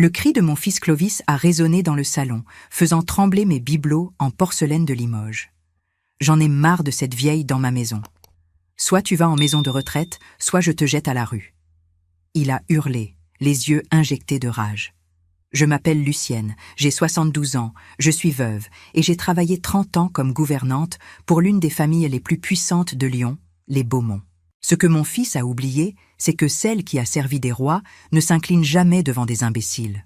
Le cri de mon fils Clovis a résonné dans le salon, faisant trembler mes bibelots en porcelaine de Limoges. J'en ai marre de cette vieille dans ma maison. Soit tu vas en maison de retraite, soit je te jette à la rue. Il a hurlé, les yeux injectés de rage. Je m'appelle Lucienne, j'ai 72 ans, je suis veuve et j'ai travaillé 30 ans comme gouvernante pour l'une des familles les plus puissantes de Lyon, les Beaumont. Ce que mon fils a oublié, c'est que celle qui a servi des rois ne s'incline jamais devant des imbéciles.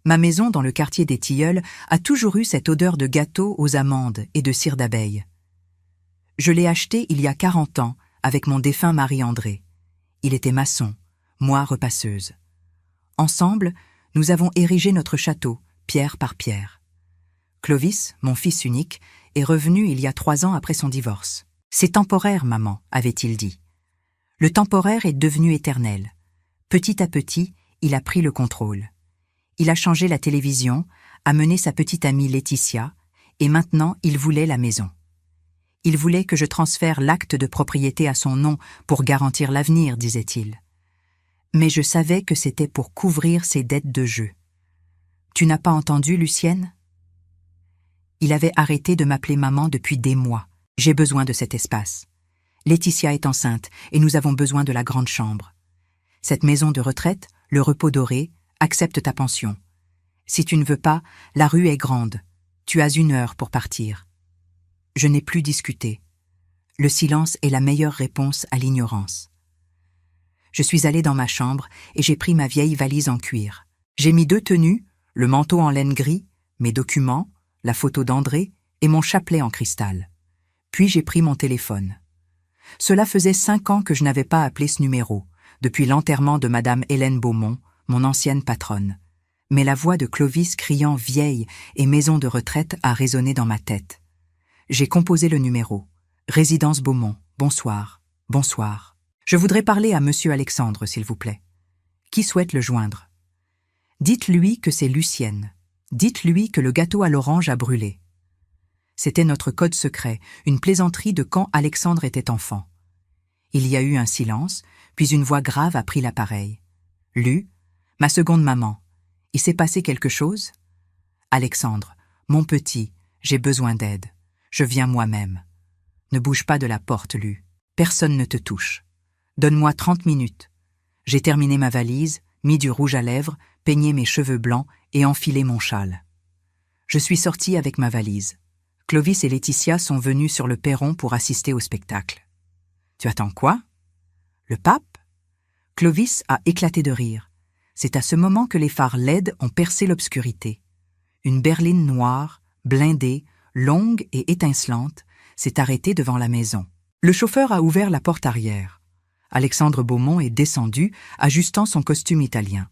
Ma maison dans le quartier des Tilleuls a toujours eu cette odeur de gâteau aux amandes et de cire d'abeille. Je l'ai acheté il y a 40 ans avec mon défunt mari André. Il était maçon, moi repasseuse. Ensemble, nous avons érigé notre château, pierre par pierre. Clovis, mon fils unique, est revenu il y a 3 ans après son divorce. « C'est temporaire, maman », avait-il dit. Le temporaire est devenu éternel. Petit à petit, il a pris le contrôle. Il a changé la télévision, amené sa petite amie Laetitia, et maintenant il voulait la maison. Il voulait que je transfère l'acte de propriété à son nom pour garantir l'avenir, disait-il. Mais je savais que c'était pour couvrir ses dettes de jeu. Tu n'as pas entendu, Lucienne ? Il avait arrêté de m'appeler maman depuis des mois. J'ai besoin de cet espace. Laetitia est enceinte et nous avons besoin de la grande chambre. Cette maison de retraite, le repos doré, accepte ta pension. Si tu ne veux pas, la rue est grande. Tu as 1 heure pour partir. Je n'ai plus discuté. Le silence est la meilleure réponse à l'ignorance. Je suis allée dans ma chambre et j'ai pris ma vieille valise en cuir. J'ai mis 2 tenues, le manteau en laine gris, mes documents, la photo d'André et mon chapelet en cristal. Puis j'ai pris mon téléphone. Cela faisait 5 ans que je n'avais pas appelé ce numéro, depuis l'enterrement de Madame Hélène Beaumont, mon ancienne patronne. Mais la voix de Clovis criant « vieille » et « maison de retraite » a résonné dans ma tête. J'ai composé le numéro. « Résidence Beaumont, bonsoir, bonsoir. Je voudrais parler à Monsieur Alexandre, s'il vous plaît. Qui souhaite le joindre? Dites-lui que c'est Lucienne. Dites-lui que le gâteau à l'orange a brûlé. » C'était notre code secret, une plaisanterie de quand Alexandre était enfant. Il y a eu un silence, puis une voix grave a pris l'appareil. « Lu, ma seconde maman. Il s'est passé quelque chose? Alexandre, mon petit, j'ai besoin d'aide. Je viens moi-même. Ne bouge pas de la porte, Lu. Personne ne te touche. Donne-moi 30 minutes. J'ai terminé ma valise, mis du rouge à lèvres, peigné mes cheveux blancs et enfilé mon châle. Je suis sortie avec ma valise. Clovis et Laetitia sont venus sur le perron pour assister au spectacle. « Tu attends quoi? Le pape ?» Clovis a éclaté de rire. C'est à ce moment que les phares LED ont percé l'obscurité. Une berline noire, blindée, longue et étincelante, s'est arrêtée devant la maison. Le chauffeur a ouvert la porte arrière. Alexandre Beaumont est descendu, ajustant son costume italien.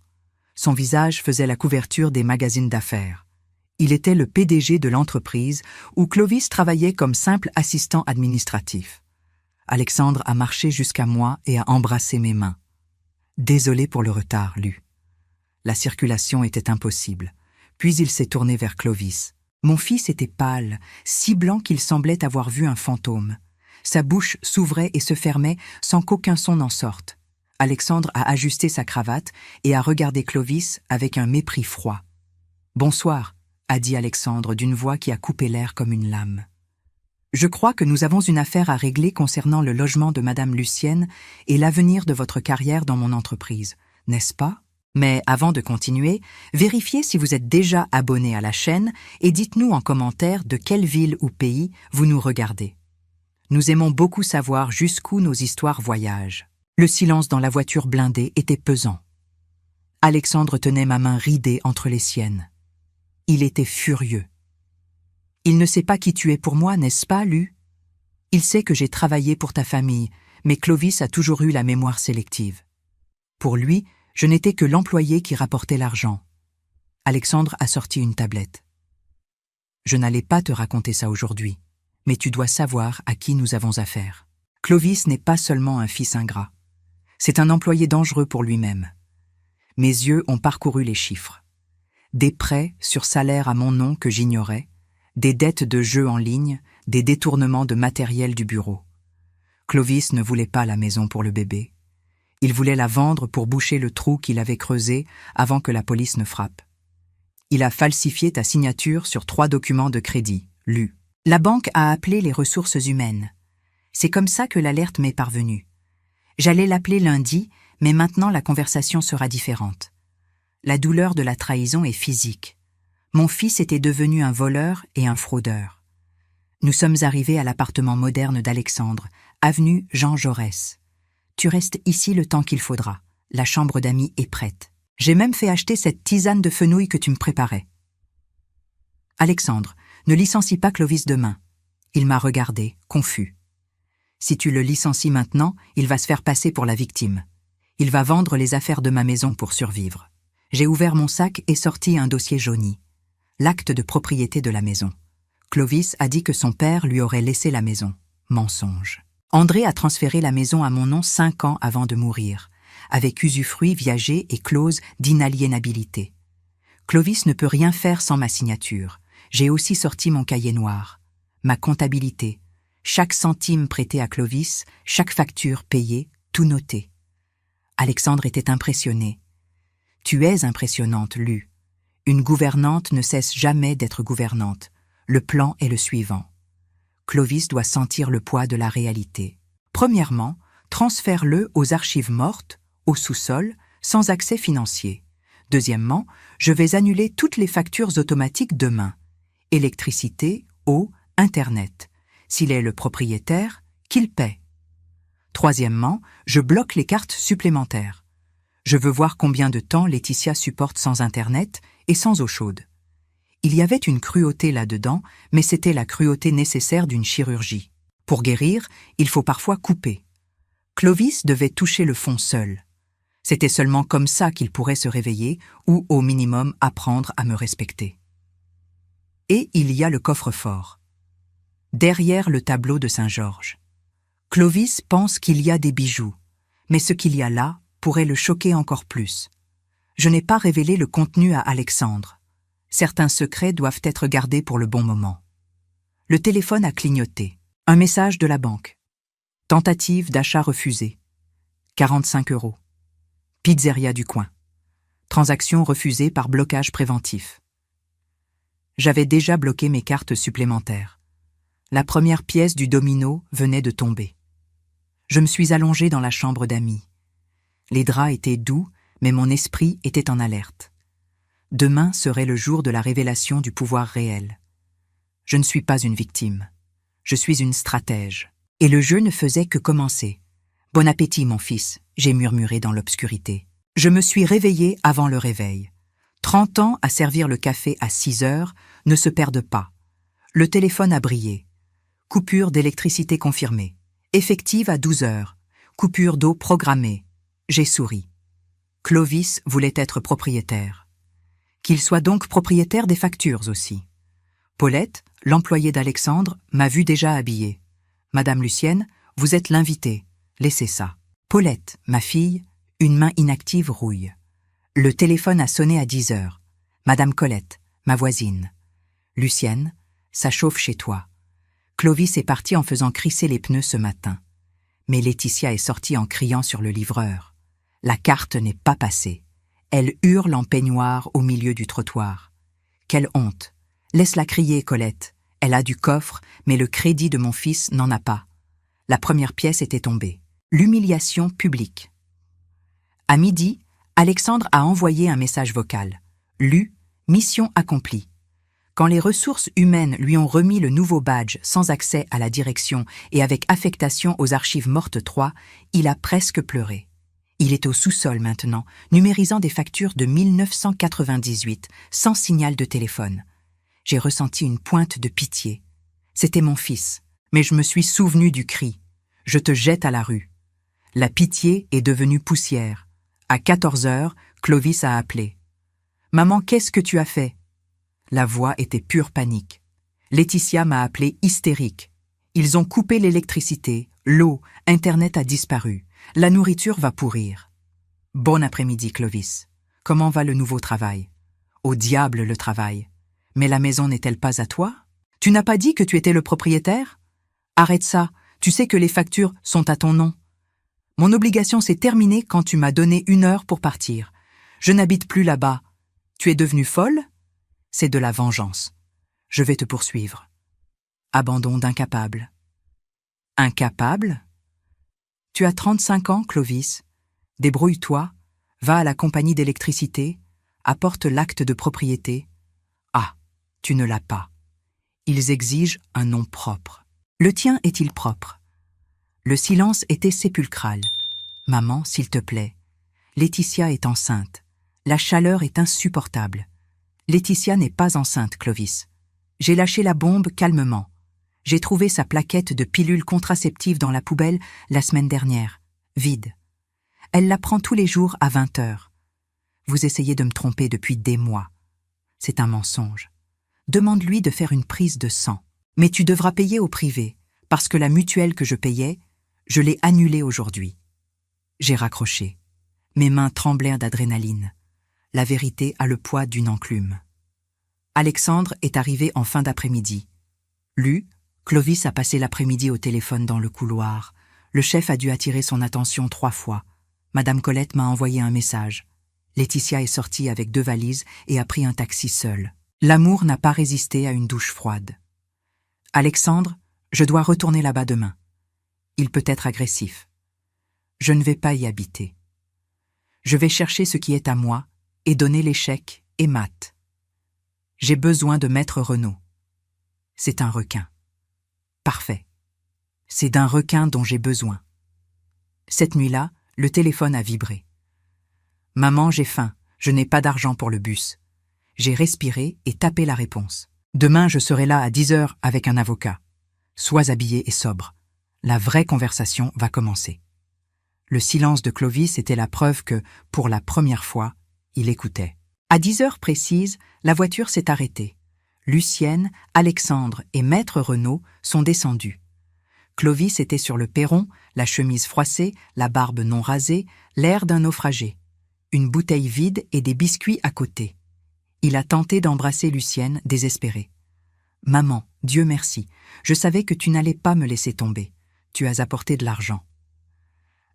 Son visage faisait la couverture des magazines d'affaires. Il était le PDG de l'entreprise où Clovis travaillait comme simple assistant administratif. Alexandre a marché jusqu'à moi et a embrassé mes mains. Désolé pour le retard, Lu. La circulation était impossible. Puis il s'est tourné vers Clovis. Mon fils était pâle, si blanc qu'il semblait avoir vu un fantôme. Sa bouche s'ouvrait et se fermait sans qu'aucun son n'en sorte. Alexandre a ajusté sa cravate et a regardé Clovis avec un mépris froid. « Bonsoir », a dit Alexandre d'une voix qui a coupé l'air comme une lame. Je crois que nous avons une affaire à régler concernant le logement de Madame Lucienne et l'avenir de votre carrière dans mon entreprise, n'est-ce pas? Mais avant de continuer, vérifiez si vous êtes déjà abonné à la chaîne et dites-nous en commentaire de quelle ville ou pays vous nous regardez. Nous aimons beaucoup savoir jusqu'où nos histoires voyagent. Le silence dans la voiture blindée était pesant. Alexandre tenait ma main ridée entre les siennes. Il était furieux. Il ne sait pas qui tu es pour moi, n'est-ce pas, Lu? Il sait que j'ai travaillé pour ta famille, mais Clovis a toujours eu la mémoire sélective. Pour lui, je n'étais que l'employé qui rapportait l'argent. Alexandre a sorti une tablette. Je n'allais pas te raconter ça aujourd'hui, mais tu dois savoir à qui nous avons affaire. Clovis n'est pas seulement un fils ingrat. C'est un employé dangereux pour lui-même. Mes yeux ont parcouru les chiffres. Des prêts sur salaire à mon nom que j'ignorais, des dettes de jeux en ligne, des détournements de matériel du bureau. Clovis ne voulait pas la maison pour le bébé. Il voulait la vendre pour boucher le trou qu'il avait creusé avant que la police ne frappe. Il a falsifié ta signature sur 3 documents de crédit, lus. La banque a appelé les ressources humaines. C'est comme ça que l'alerte m'est parvenue. J'allais l'appeler lundi, mais maintenant la conversation sera différente. La douleur de la trahison est physique. Mon fils était devenu un voleur et un fraudeur. Nous sommes arrivés à l'appartement moderne d'Alexandre, avenue Jean Jaurès. Tu restes ici le temps qu'il faudra. La chambre d'amis est prête. J'ai même fait acheter cette tisane de fenouil que tu me préparais. Alexandre, ne licencie pas Clovis demain. Il m'a regardé, confus. Si tu le licencies maintenant, il va se faire passer pour la victime. Il va vendre les affaires de ma maison pour survivre. J'ai ouvert mon sac et sorti un dossier jauni. L'acte de propriété de la maison. Clovis a dit que son père lui aurait laissé la maison. Mensonge. André a transféré la maison à mon nom 5 ans avant de mourir, avec usufruit viager et clause d'inaliénabilité. Clovis ne peut rien faire sans ma signature. J'ai aussi sorti mon cahier noir. Ma comptabilité. Chaque centime prêté à Clovis, chaque facture payée, tout noté. Alexandre était impressionné. Tu es impressionnante, Lu. Une gouvernante ne cesse jamais d'être gouvernante. Le plan est le suivant. Clovis doit sentir le poids de la réalité. Premièrement, transfère-le aux archives mortes, au sous-sol, sans accès financier. Deuxièmement, je vais annuler toutes les factures automatiques demain. Électricité, eau, Internet. S'il est le propriétaire, qu'il paie. Troisièmement, je bloque les cartes supplémentaires. Je veux voir combien de temps Laetitia supporte sans Internet et sans eau chaude. Il y avait une cruauté là-dedans, mais c'était la cruauté nécessaire d'une chirurgie. Pour guérir, il faut parfois couper. Clovis devait toucher le fond seul. C'était seulement comme ça qu'il pourrait se réveiller ou, au minimum, apprendre à me respecter. Et il y a le coffre-fort. Derrière le tableau de Saint-Georges. Clovis pense qu'il y a des bijoux, mais ce qu'il y a là pourrait le choquer encore plus. Je n'ai pas révélé le contenu à Alexandre. Certains secrets doivent être gardés pour le bon moment. Le téléphone a clignoté. Un message de la banque. Tentative d'achat refusée. 45 €. Pizzeria du coin. Transaction refusée par blocage préventif. J'avais déjà bloqué mes cartes supplémentaires. La première pièce du domino venait de tomber. Je me suis allongé dans la chambre d'amis. Les draps étaient doux, mais mon esprit était en alerte. Demain serait le jour de la révélation du pouvoir réel. Je ne suis pas une victime. Je suis une stratège. Et le jeu ne faisait que commencer. « Bon appétit, mon fils », j'ai murmuré dans l'obscurité. Je me suis réveillé avant le réveil. 30 ans à servir le café à 6 heures ne se perdent pas. Le téléphone a brillé. Coupure d'électricité confirmée. Effective à 12 heures. Coupure d'eau programmée. J'ai souri. Clovis voulait être propriétaire. Qu'il soit donc propriétaire des factures aussi. Paulette, l'employée d'Alexandre, m'a vu déjà habillée. « Madame Lucienne, vous êtes l'invitée. Laissez ça. » Paulette, ma fille, une main inactive rouille. Le téléphone a sonné à 10 heures. Madame Colette, ma voisine. « Lucienne, ça chauffe chez toi. » Clovis est parti en faisant crisser les pneus ce matin. Mais Laetitia est sortie en criant sur le livreur. La carte n'est pas passée. Elle hurle en peignoir au milieu du trottoir. Quelle honte! Laisse-la crier, Colette. Elle a du coffre, mais le crédit de mon fils n'en a pas. La première pièce était tombée. L'humiliation publique. À midi, Alexandre a envoyé un message vocal. Lu, mission accomplie. Quand les ressources humaines lui ont remis le nouveau badge sans accès à la direction et avec affectation aux archives mortes 3, il a presque pleuré. Il est au sous-sol maintenant, numérisant des factures de 1998, sans signal de téléphone. J'ai ressenti une pointe de pitié. C'était mon fils, mais je me suis souvenu du cri. Je te jette à la rue. La pitié est devenue poussière. À 14 heures, Clovis a appelé. « Maman, qu'est-ce que tu as fait ?» La voix était pure panique. Laetitia m'a appelé hystérique. Ils ont coupé l'électricité, l'eau, Internet a disparu. La nourriture va pourrir. Bon après-midi, Clovis. Comment va le nouveau travail? Au diable le travail. Mais la maison n'est-elle pas à toi? Tu n'as pas dit que tu étais le propriétaire? Arrête ça, tu sais que les factures sont à ton nom. Mon obligation s'est terminée quand tu m'as donné 1 heure pour partir. Je n'habite plus là-bas. Tu es devenue folle? C'est de la vengeance. Je vais te poursuivre. Abandon d'incapable. Incapable? Tu as 35 ans, Clovis. Débrouille-toi, va à la compagnie d'électricité, apporte l'acte de propriété. Ah, tu ne l'as pas. Ils exigent un nom propre. Le tien est-il propre? Le silence était sépulcral. Maman, s'il te plaît. Laetitia est enceinte. La chaleur est insupportable. Laetitia n'est pas enceinte, Clovis. J'ai lâché la bombe calmement. J'ai trouvé sa plaquette de pilules contraceptives dans la poubelle la semaine dernière, vide. Elle la prend tous les jours à 20 h. Vous essayez de me tromper depuis des mois. C'est un mensonge. Demande-lui de faire une prise de sang. Mais tu devras payer au privé, parce que la mutuelle que je payais, je l'ai annulée aujourd'hui. J'ai raccroché. Mes mains tremblèrent d'adrénaline. La vérité a le poids d'une enclume. Alexandre est arrivé en fin d'après-midi. Clovis a passé l'après-midi au téléphone dans le couloir. Le chef a dû attirer son attention 3 fois. Madame Colette m'a envoyé un message. Laetitia est sortie avec 2 valises et a pris un taxi seul. L'amour n'a pas résisté à une douche froide. Alexandre, je dois retourner là-bas demain. Il peut être agressif. Je ne vais pas y habiter. Je vais chercher ce qui est à moi et donner les chèques et maths. J'ai besoin de Maître Renaud. C'est un requin. Parfait. C'est d'un requin dont j'ai besoin. Cette nuit-là, le téléphone a vibré. Maman, j'ai faim, je n'ai pas d'argent pour le bus. J'ai respiré et tapé la réponse. Demain, je serai là à 10 h avec un avocat. Sois habillé et sobre. La vraie conversation va commencer. Le silence de Clovis était la preuve que, pour la première fois, il écoutait. À 10 h précises, la voiture s'est arrêtée. Lucienne, Alexandre et Maître Renaud sont descendus. Clovis était sur le perron, la chemise froissée, la barbe non rasée, l'air d'un naufragé. Une bouteille vide et des biscuits à côté. Il a tenté d'embrasser Lucienne, désespérée. « Maman, Dieu merci, je savais que tu n'allais pas me laisser tomber. Tu as apporté de l'argent. »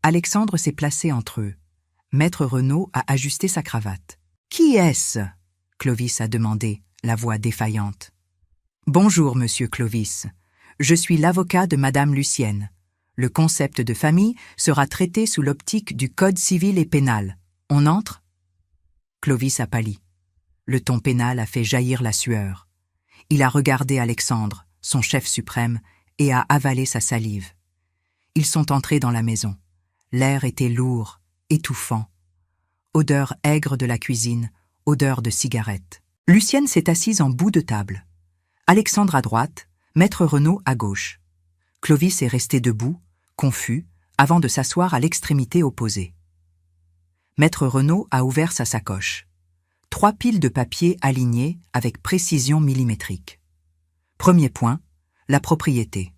Alexandre s'est placé entre eux. Maître Renaud a ajusté sa cravate. « Qui est-ce » Clovis a demandé, la voix défaillante. « Bonjour, monsieur Clovis. Je suis l'avocat de madame Lucienne. Le concept de famille sera traité sous l'optique du Code civil et pénal. On entre ?» Clovis a pâli. Le ton pénal a fait jaillir la sueur. Il a regardé Alexandre, son chef suprême, et a avalé sa salive. Ils sont entrés dans la maison. L'air était lourd, étouffant. Odeur aigre de la cuisine, odeur de cigarette. Lucienne s'est assise en bout de table. Alexandre à droite, Maître Renaud à gauche. Clovis est resté debout, confus, avant de s'asseoir à l'extrémité opposée. Maître Renaud a ouvert sa sacoche. 3 piles de papier alignées avec précision millimétrique. Premier point, la propriété.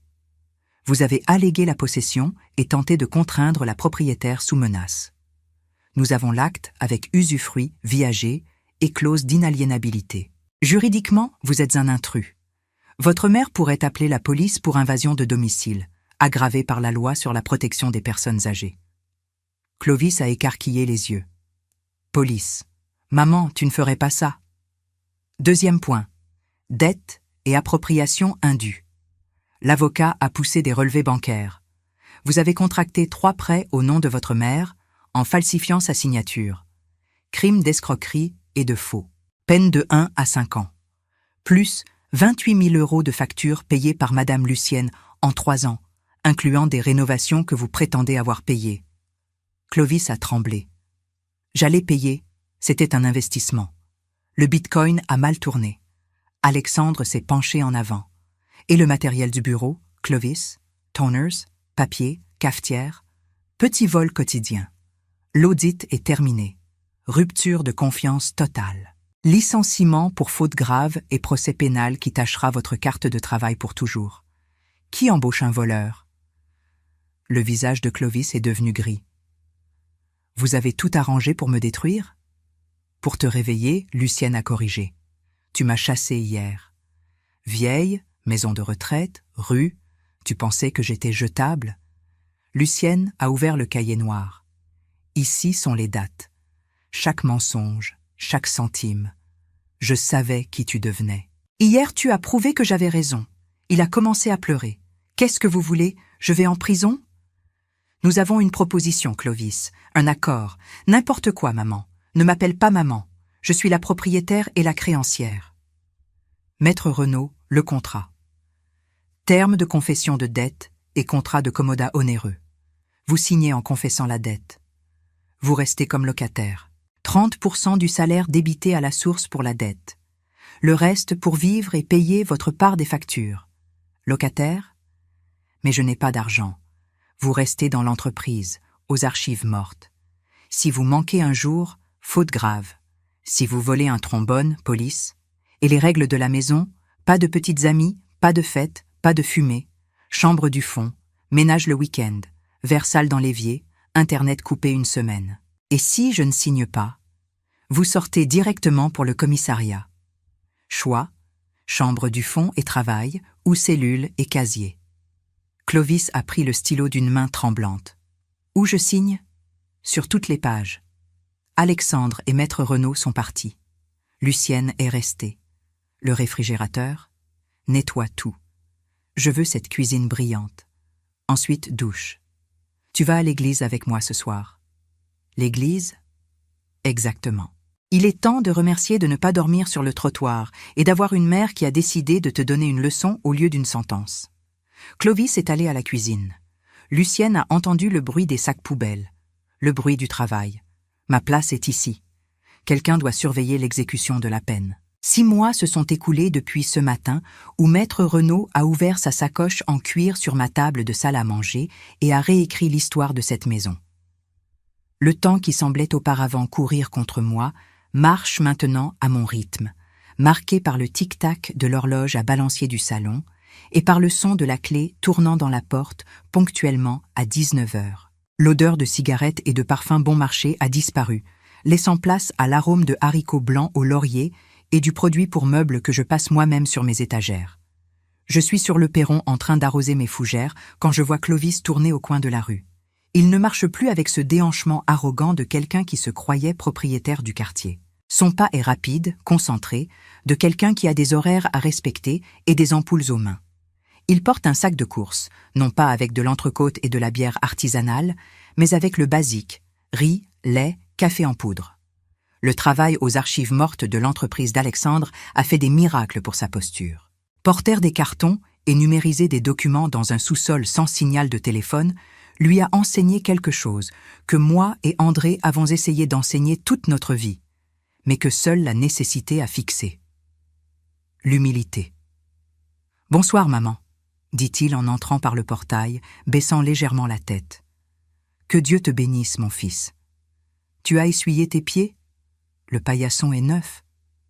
Vous avez allégué la possession et tenté de contraindre la propriétaire sous menace. Nous avons l'acte avec usufruit, viager et clause d'inaliénabilité. Juridiquement, vous êtes un intrus. Votre mère pourrait appeler la police pour invasion de domicile, aggravée par la loi sur la protection des personnes âgées. Clovis a écarquillé les yeux. Police. Maman, tu ne ferais pas ça. Deuxième point. Dette et appropriation indue. L'avocat a poussé des relevés bancaires. Vous avez contracté 3 prêts au nom de votre mère en falsifiant sa signature. Crime d'escroquerie et de faux. Peine de 1 à 5 ans. Plus 28 000 € de factures payées par madame Lucienne en 3 ans, incluant des rénovations que vous prétendez avoir payées. Clovis a tremblé. J'allais payer. C'était un investissement. Le bitcoin a mal tourné. Alexandre s'est penché en avant. Et le matériel du bureau, Clovis, toners, papier, cafetière, petit vol quotidien. L'audit est terminé. Rupture de confiance totale. Licenciement pour faute grave et procès pénal qui tachera votre carte de travail pour toujours. Qui embauche un voleur? Le visage de Clovis est devenu gris. Vous avez tout arrangé pour me détruire? Pour te réveiller, Lucienne a corrigé. Tu m'as chassé hier. Vieille, maison de retraite, rue, tu pensais que j'étais jetable? Lucienne a ouvert le cahier noir. Ici sont les dates. Chaque mensonge, chaque centime. Je savais qui tu devenais. Hier, tu as prouvé que j'avais raison. Il a commencé à pleurer. Qu'est-ce que vous voulez? Je vais en prison? Nous avons une proposition, Clovis. Un accord. N'importe quoi, maman. Ne m'appelle pas maman. Je suis la propriétaire et la créancière. Maître Renaud, le contrat. Terme de confession de dette et contrat de commodat onéreux. Vous signez en confessant la dette. Vous restez comme locataire. 30% du salaire débité à la source pour la dette. Le reste pour vivre et payer votre part des factures. Locataire? Mais je n'ai pas d'argent. Vous restez dans l'entreprise, aux archives mortes. Si vous manquez un jour, faute grave. Si vous volez un trombone, police. Et les règles de la maison, pas de petites amies, pas de fêtes, pas de fumée. Chambre du fond, ménage le week-end, verre sale dans l'évier, Internet coupé une semaine. Et si je ne signe pas? Vous sortez directement pour le commissariat. Choix, chambre du fond et travail, ou cellule et casier. Clovis a pris le stylo d'une main tremblante. Où je signe? Sur toutes les pages. Alexandre et Maître Renaud sont partis. Lucienne est restée. Le réfrigérateur? Nettoie tout. Je veux cette cuisine brillante. Ensuite, douche. Tu vas à l'église avec moi ce soir. L'église? Exactement. Il est temps de remercier de ne pas dormir sur le trottoir et d'avoir une mère qui a décidé de te donner une leçon au lieu d'une sentence. Clovis est allé à la cuisine. Lucienne a entendu le bruit des sacs poubelles, le bruit du travail. Ma place est ici. Quelqu'un doit surveiller l'exécution de la peine. 6 mois se sont écoulés depuis ce matin où Maître Renaud a ouvert sa sacoche en cuir sur ma table de salle à manger et a réécrit l'histoire de cette maison. Le temps qui semblait auparavant courir contre moi marche maintenant à mon rythme, marqué par le tic-tac de l'horloge à balancier du salon et par le son de la clé tournant dans la porte ponctuellement à 19 heures. L'odeur de cigarettes et de parfums bon marché a disparu, laissant place à l'arôme de haricots blancs au laurier et du produit pour meubles que je passe moi-même sur mes étagères. Je suis sur le perron en train d'arroser mes fougères quand je vois Clovis tourner au coin de la rue. Il ne marche plus avec ce déhanchement arrogant de quelqu'un qui se croyait propriétaire du quartier. Son pas est rapide, concentré, de quelqu'un qui a des horaires à respecter et des ampoules aux mains. Il porte un sac de course, non pas avec de l'entrecôte et de la bière artisanale, mais avec le basique, riz, lait, café en poudre. Le travail aux archives mortes de l'entreprise d'Alexandre a fait des miracles pour sa posture. Porter des cartons et numériser des documents dans un sous-sol sans signal de téléphone lui a enseigné quelque chose que moi et André avons essayé d'enseigner toute notre vie, mais que seule la nécessité a fixé. L'humilité. « Bonsoir, maman », dit-il en entrant par le portail, baissant légèrement la tête. « Que Dieu te bénisse, mon fils. Tu as essuyé tes pieds? Le paillasson est neuf. »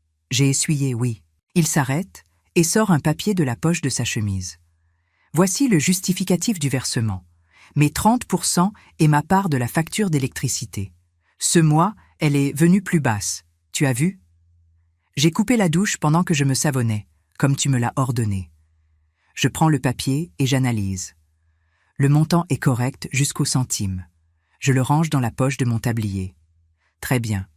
« J'ai essuyé, oui. » Il s'arrête et sort un papier de la poche de sa chemise. « Voici le justificatif du versement. Mes 30% et ma part de la facture d'électricité. Ce mois, elle est venue plus basse. Tu as vu? J'ai coupé la douche pendant que je me savonnais, comme tu me l'as ordonné. Je prends le papier et j'analyse. Le montant est correct jusqu'au centime. Je le range dans la poche de mon tablier. Très bien.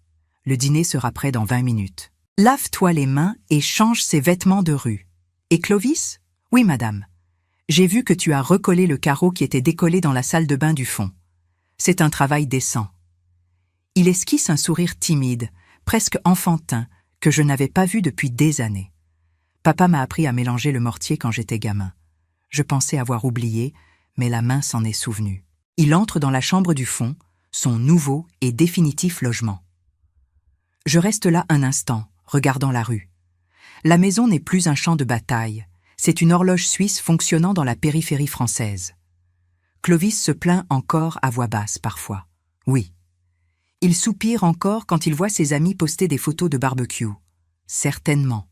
Le dîner sera prêt dans 20 minutes. Lave-toi les mains et change ces vêtements de rue. Et Clovis? Oui, madame. J'ai vu que tu as recollé le carreau qui était décollé dans la salle de bain du fond. C'est un travail décent. Il esquisse un sourire timide, presque enfantin, que je n'avais pas vu depuis des années. Papa m'a appris à mélanger le mortier quand j'étais gamin. Je pensais avoir oublié, mais la main s'en est souvenue. Il entre dans la chambre du fond, son nouveau et définitif logement. Je reste là un instant, regardant la rue. La maison n'est plus un champ de bataille. C'est une horloge suisse fonctionnant dans la périphérie française. Clovis se plaint encore à voix basse parfois. Oui. Il soupire encore quand il voit ses amis poster des photos de barbecue. Certainement.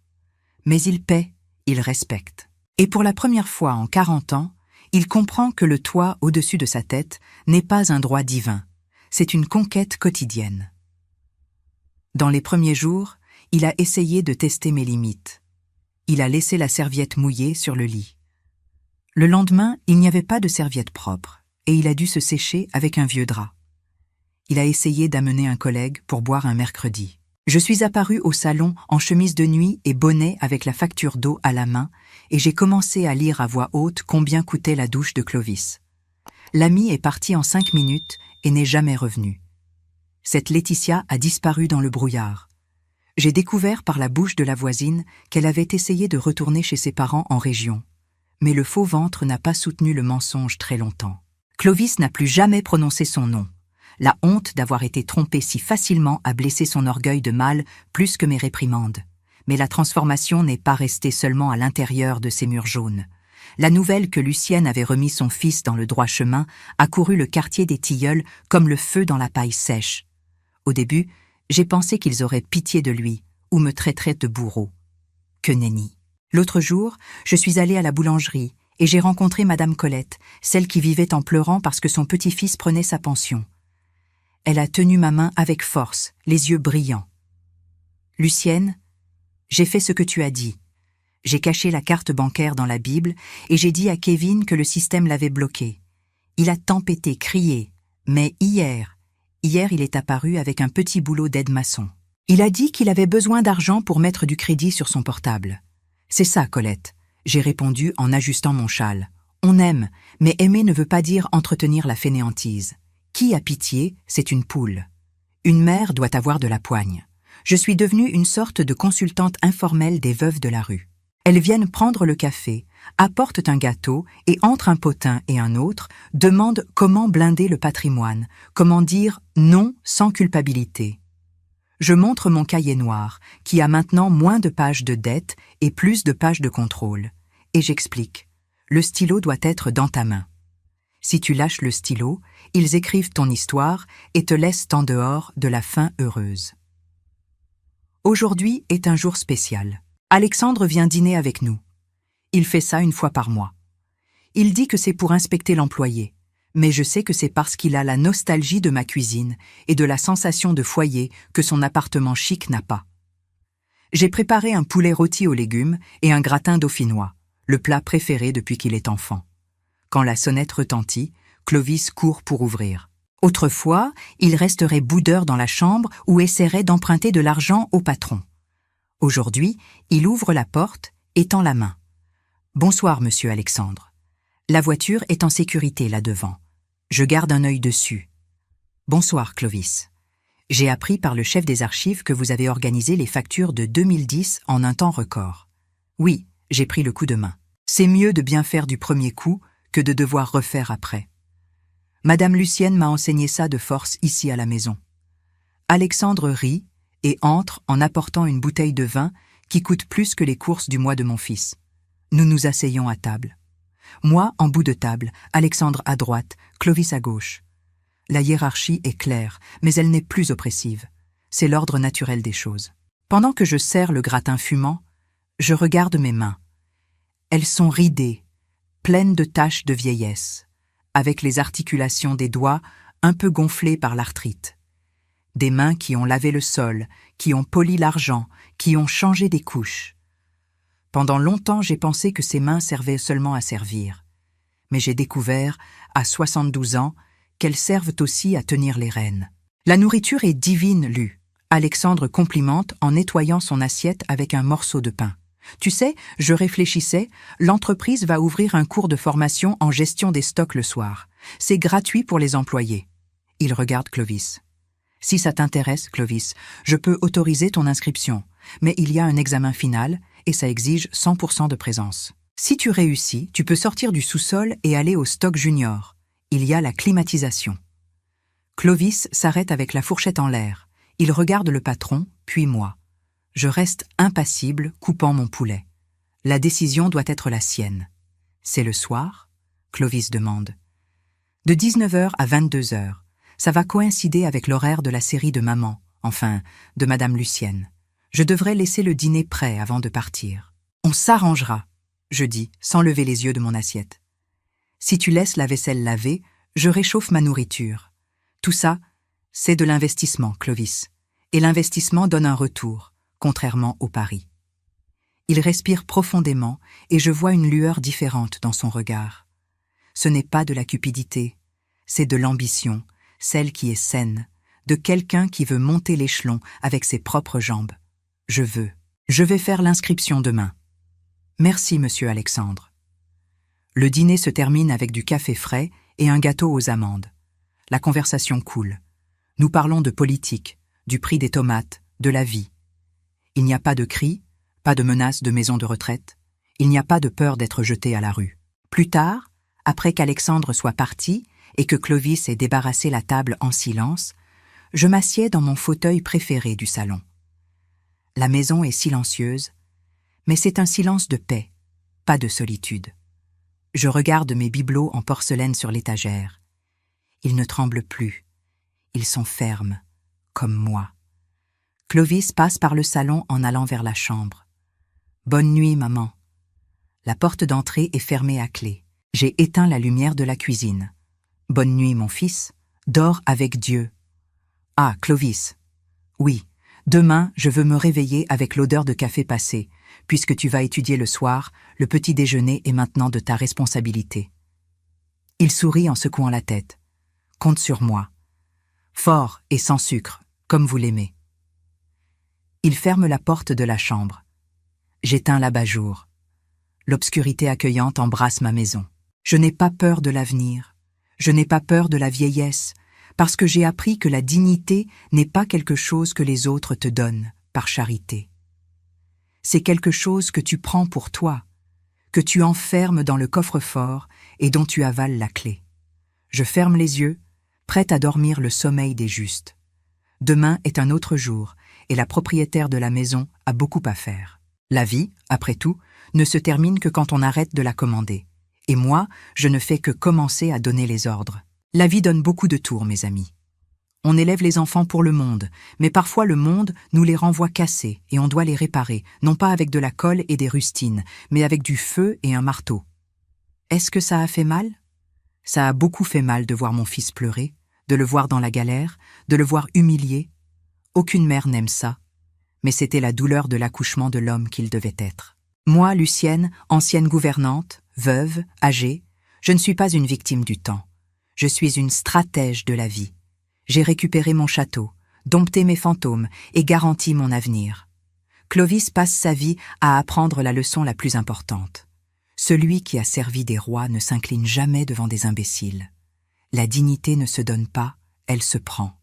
Mais il paie, il respecte. Et pour la première fois en 40 ans, il comprend que le toit au-dessus de sa tête n'est pas un droit divin. C'est une conquête quotidienne. Dans les premiers jours, il a essayé de tester mes limites. Il a laissé la serviette mouillée sur le lit. Le lendemain, il n'y avait pas de serviette propre, et il a dû se sécher avec un vieux drap. Il a essayé d'amener un collègue pour boire un mercredi. Je suis apparue au salon en chemise de nuit et bonnet avec la facture d'eau à la main, et j'ai commencé à lire à voix haute combien coûtait la douche de Clovis. L'ami est parti en 5 minutes et n'est jamais revenu. Cette Laetitia a disparu dans le brouillard. J'ai découvert par la bouche de la voisine qu'elle avait essayé de retourner chez ses parents en région. Mais le faux ventre n'a pas soutenu le mensonge très longtemps. Clovis n'a plus jamais prononcé son nom. La honte d'avoir été trompé si facilement a blessé son orgueil de mâle plus que mes réprimandes. Mais la transformation n'est pas restée seulement à l'intérieur de ces murs jaunes. La nouvelle que Lucienne avait remis son fils dans le droit chemin a couru le quartier des Tilleuls comme le feu dans la paille sèche. Au début, j'ai pensé qu'ils auraient pitié de lui ou me traiteraient de bourreau. Que nenni. L'autre jour, je suis allée à la boulangerie et j'ai rencontré Madame Colette, celle qui vivait en pleurant parce que son petit-fils prenait sa pension. Elle a tenu ma main avec force, les yeux brillants. « Lucienne, j'ai fait ce que tu as dit. J'ai caché la carte bancaire dans la Bible et j'ai dit à Kevin que le système l'avait bloqué. Il a tempêté, crié, mais hier il est apparu avec un petit boulot d'aide-maçon. Il a dit qu'il avait besoin d'argent pour mettre du crédit sur son portable. C'est ça, Colette, j'ai répondu en ajustant mon châle. On aime, mais aimer ne veut pas dire entretenir la fainéantise. Qui a pitié, c'est une poule. Une mère doit avoir de la poigne. Je suis devenue une sorte de consultante informelle des veuves de la rue. Elles viennent prendre le café, apportent un gâteau et entre un potin et un autre, demandent comment blinder le patrimoine, comment dire non sans culpabilité. Je montre mon cahier noir, qui a maintenant moins de pages de dette et plus de pages de contrôle. Et j'explique. Le stylo doit être dans ta main. Si tu lâches le stylo, ils écrivent ton histoire et te laissent en dehors de la fin heureuse. Aujourd'hui est un jour spécial. Alexandre vient dîner avec nous. Il fait ça une fois par mois. Il dit que c'est pour inspecter l'employé, mais je sais que c'est parce qu'il a la nostalgie de ma cuisine et de la sensation de foyer que son appartement chic n'a pas. J'ai préparé un poulet rôti aux légumes et un gratin dauphinois, le plat préféré depuis qu'il est enfant. Quand la sonnette retentit, Clovis court pour ouvrir. Autrefois, il resterait boudeur dans la chambre ou essaierait d'emprunter de l'argent au patron. Aujourd'hui, il ouvre la porte et tend la main. « Bonsoir, monsieur Alexandre. La voiture est en sécurité là devant. Je garde un œil dessus. Bonsoir, Clovis. J'ai appris par le chef des archives que vous avez organisé les factures de 2010 en un temps record. Oui, j'ai pris le coup de main. C'est mieux de bien faire du premier coup que de devoir refaire après. Madame Lucienne m'a enseigné ça de force ici à la maison. » Alexandre rit et entre en apportant une bouteille de vin qui coûte plus que les courses du mois de mon fils. Nous nous asseyons à table. Moi en bout de table, Alexandre à droite, Clovis à gauche. La hiérarchie est claire, mais elle n'est plus oppressive. C'est l'ordre naturel des choses. Pendant que je sers le gratin fumant, je regarde mes mains. Elles sont ridées, pleines de taches de vieillesse, avec les articulations des doigts un peu gonflées par l'arthrite. Des mains qui ont lavé le sol, qui ont poli l'argent, qui ont changé des couches. Pendant longtemps, j'ai pensé que ces mains servaient seulement à servir. Mais j'ai découvert, à 72 ans, qu'elles servent aussi à tenir les rênes. La nourriture est divine, Lu. Alexandre complimente en nettoyant son assiette avec un morceau de pain. Tu sais, je réfléchissais, l'entreprise va ouvrir un cours de formation en gestion des stocks le soir. C'est gratuit pour les employés. Il regarde Clovis. Si ça t'intéresse, Clovis, je peux autoriser ton inscription, mais il y a un examen final et ça exige 100% de présence. Si tu réussis, tu peux sortir du sous-sol et aller au stock junior. Il y a la climatisation. Clovis s'arrête avec la fourchette en l'air. Il regarde le patron, puis moi. Je reste impassible, coupant mon poulet. La décision doit être la sienne. C'est le soir ? Clovis demande. De 19h à 22h. Ça va coïncider avec l'horaire de la série de maman, enfin, de Madame Lucienne. Je devrais laisser le dîner prêt avant de partir. On s'arrangera, je dis, sans lever les yeux de mon assiette. Si tu laisses la vaisselle lavée, je réchauffe ma nourriture. Tout ça, c'est de l'investissement, Clovis. Et l'investissement donne un retour, contrairement au pari. Il respire profondément et je vois une lueur différente dans son regard. Ce n'est pas de la cupidité, c'est de l'ambition, celle qui est saine, de quelqu'un qui veut monter l'échelon avec ses propres jambes. Je vais faire l'inscription demain. Merci, monsieur Alexandre. Le dîner se termine avec du café frais et un gâteau aux amandes. La conversation coule. Nous parlons de politique, du prix des tomates, de la vie. Il n'y a pas de cris, pas de menaces de maison de retraite. Il n'y a pas de peur d'être jeté à la rue. Plus tard, après qu'Alexandre soit parti et que Clovis ait débarrassé la table en silence, je m'assieds dans mon fauteuil préféré du salon. La maison est silencieuse, mais c'est un silence de paix, pas de solitude. Je regarde mes bibelots en porcelaine sur l'étagère. Ils ne tremblent plus. Ils sont fermes, comme moi. Clovis passe par le salon en allant vers la chambre. « Bonne nuit, maman. » La porte d'entrée est fermée à clé. J'ai éteint la lumière de la cuisine. « Bonne nuit, mon fils. Dors avec Dieu. » Ah, Clovis. Oui, demain, je veux me réveiller avec l'odeur de café passé. Puisque tu vas étudier le soir, le petit déjeuner est maintenant de ta responsabilité. Il sourit en secouant la tête. Compte sur moi. Fort et sans sucre, comme vous l'aimez. Il ferme la porte de la chambre. J'éteins l'abat-jour. L'obscurité accueillante embrasse ma maison. Je n'ai pas peur de l'avenir. Je n'ai pas peur de la vieillesse, parce que j'ai appris que la dignité n'est pas quelque chose que les autres te donnent, par charité. C'est quelque chose que tu prends pour toi, que tu enfermes dans le coffre-fort et dont tu avales la clé. Je ferme les yeux, prête à dormir le sommeil des justes. Demain est un autre jour, et la propriétaire de la maison a beaucoup à faire. La vie, après tout, ne se termine que quand on arrête de la commander. Et moi, je ne fais que commencer à donner les ordres. La vie donne beaucoup de tours, mes amis. On élève les enfants pour le monde, mais parfois le monde nous les renvoie cassés et on doit les réparer, non pas avec de la colle et des rustines, mais avec du feu et un marteau. Est-ce que ça a fait mal? Ça a beaucoup fait mal de voir mon fils pleurer, de le voir dans la galère, de le voir humilié. Aucune mère n'aime ça, mais c'était la douleur de l'accouchement de l'homme qu'il devait être. Moi, Lucienne, ancienne gouvernante, veuve, âgée, je ne suis pas une victime du temps. Je suis une stratège de la vie. J'ai récupéré mon château, dompté mes fantômes et garanti mon avenir. Clovis passe sa vie à apprendre la leçon la plus importante. Celui qui a servi des rois ne s'incline jamais devant des imbéciles. La dignité ne se donne pas, elle se prend.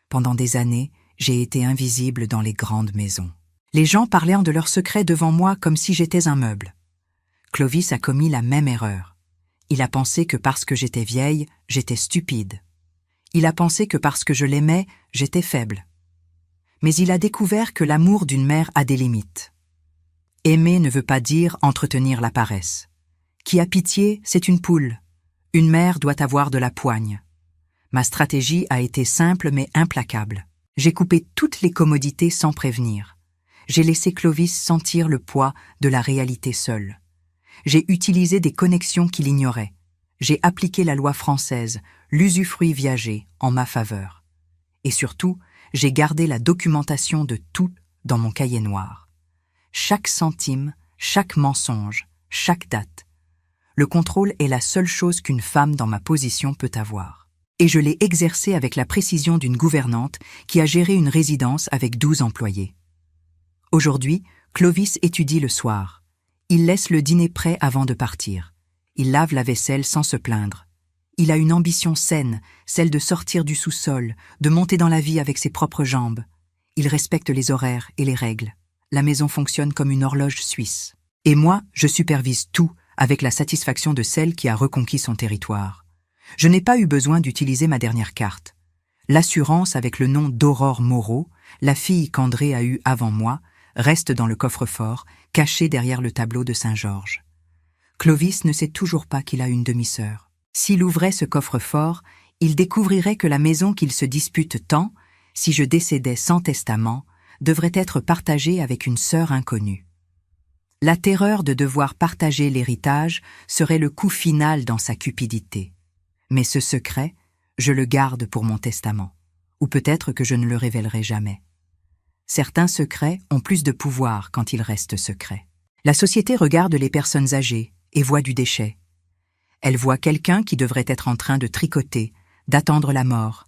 Pendant des années, j'ai été invisible dans les grandes maisons. Les gens parlaient de leurs secrets devant moi comme si j'étais un meuble. Clovis a commis la même erreur. Il a pensé que parce que j'étais vieille, j'étais stupide. Il a pensé que parce que je l'aimais, j'étais faible. Mais il a découvert que l'amour d'une mère a des limites. Aimer ne veut pas dire entretenir la paresse. Qui a pitié, c'est une poule. Une mère doit avoir de la poigne. Ma stratégie a été simple mais implacable. J'ai coupé toutes les commodités sans prévenir. J'ai laissé Clovis sentir le poids de la réalité seule. J'ai utilisé des connexions qu'il ignorait. J'ai appliqué la loi française, l'usufruit viager, en ma faveur. Et surtout, j'ai gardé la documentation de tout dans mon cahier noir. Chaque centime, chaque mensonge, chaque date. Le contrôle est la seule chose qu'une femme dans ma position peut avoir. Et je l'ai exercé avec la précision d'une gouvernante qui a géré une résidence avec 12 employés. Aujourd'hui, Clovis étudie le soir. Il laisse le dîner prêt avant de partir. Il lave la vaisselle sans se plaindre. Il a une ambition saine, celle de sortir du sous-sol, de monter dans la vie avec ses propres jambes. Il respecte les horaires et les règles. La maison fonctionne comme une horloge suisse. Et moi, je supervise tout avec la satisfaction de celle qui a reconquis son territoire. Je n'ai pas eu besoin d'utiliser ma dernière carte. L'assurance avec le nom d'Aurore Moreau, la fille qu'André a eue avant moi, reste dans le coffre-fort, caché derrière le tableau de Saint-Georges. Clovis ne sait toujours pas qu'il a une demi-sœur. S'il ouvrait ce coffre-fort, il découvrirait que la maison qu'il se dispute tant, si je décédais sans testament, devrait être partagée avec une sœur inconnue. La terreur de devoir partager l'héritage serait le coup final dans sa cupidité. Mais ce secret, je le garde pour mon testament. Ou peut-être que je ne le révélerai jamais. Certains secrets ont plus de pouvoir quand ils restent secrets. La société regarde les personnes âgées et voit du déchet. Elle voit quelqu'un qui devrait être en train de tricoter, d'attendre la mort.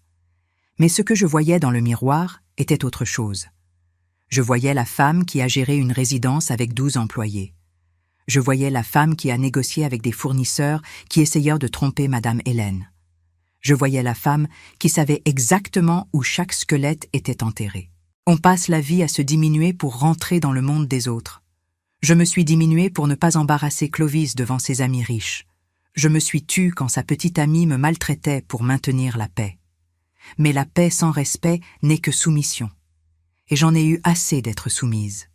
Mais ce que je voyais dans le miroir était autre chose. Je voyais la femme qui a géré une résidence avec 12 employés. Je voyais la femme qui a négocié avec des fournisseurs qui essayèrent de tromper Madame Hélène. Je voyais la femme qui savait exactement où chaque squelette était enterré. On passe la vie à se diminuer pour rentrer dans le monde des autres. Je me suis diminuée pour ne pas embarrasser Clovis devant ses amis riches. Je me suis tue quand sa petite amie me maltraitait pour maintenir la paix. Mais la paix sans respect n'est que soumission. Et j'en ai eu assez d'être soumise.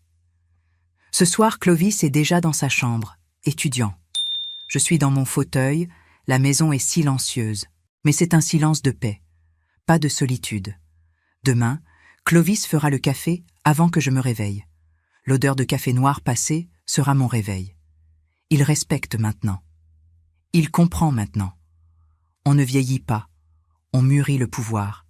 Ce soir, Clovis est déjà dans sa chambre, étudiant. Je suis dans mon fauteuil, la maison est silencieuse, mais c'est un silence de paix, pas de solitude. Demain, Clovis fera le café avant que je me réveille. L'odeur de café noir passé sera mon réveil. Il respecte maintenant. Il comprend maintenant. On ne vieillit pas, on mûrit le pouvoir.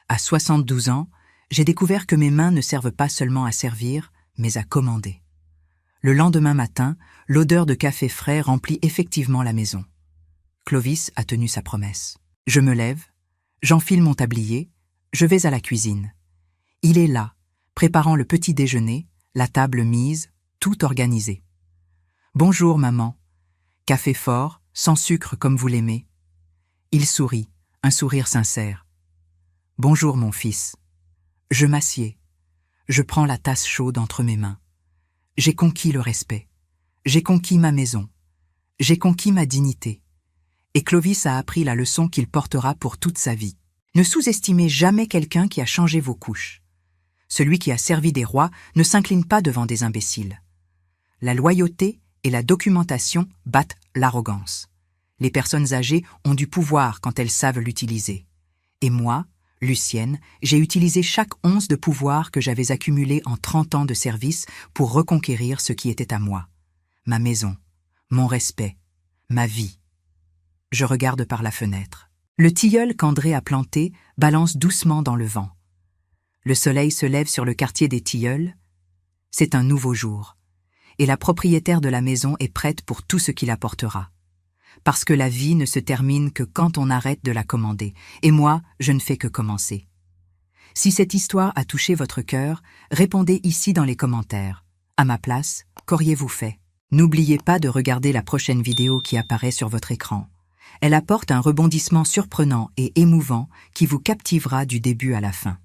À 72 ans, j'ai découvert que mes mains ne servent pas seulement à servir, mais à commander. Le lendemain matin, l'odeur de café frais remplit effectivement la maison. Clovis a tenu sa promesse. Je me lève, j'enfile mon tablier, je vais à la cuisine. Il est là, préparant le petit déjeuner, la table mise, tout organisé. Bonjour maman. Café fort, sans sucre comme vous l'aimez. Il sourit, un sourire sincère. Bonjour mon fils. Je m'assieds. Je prends la tasse chaude entre mes mains. J'ai conquis le respect. J'ai conquis ma maison. J'ai conquis ma dignité. Et Clovis a appris la leçon qu'il portera pour toute sa vie. Ne sous-estimez jamais quelqu'un qui a changé vos couches. Celui qui a servi des rois ne s'incline pas devant des imbéciles. La loyauté et la documentation battent l'arrogance. Les personnes âgées ont du pouvoir quand elles savent l'utiliser. Et moi, Lucienne, j'ai utilisé chaque once de pouvoir que j'avais accumulé en 30 ans de service pour reconquérir ce qui était à moi. Ma maison, mon respect, ma vie. Je regarde par la fenêtre. Le tilleul qu'André a planté balance doucement dans le vent. Le soleil se lève sur le quartier des Tilleuls. C'est un nouveau jour. Et la propriétaire de la maison est prête pour tout ce qu'il apportera. Parce que la vie ne se termine que quand on arrête de la commander. Et moi, je ne fais que commencer. Si cette histoire a touché votre cœur, répondez ici dans les commentaires. À ma place, qu'auriez-vous fait? N'oubliez pas de regarder la prochaine vidéo qui apparaît sur votre écran. Elle apporte un rebondissement surprenant et émouvant qui vous captivera du début à la fin.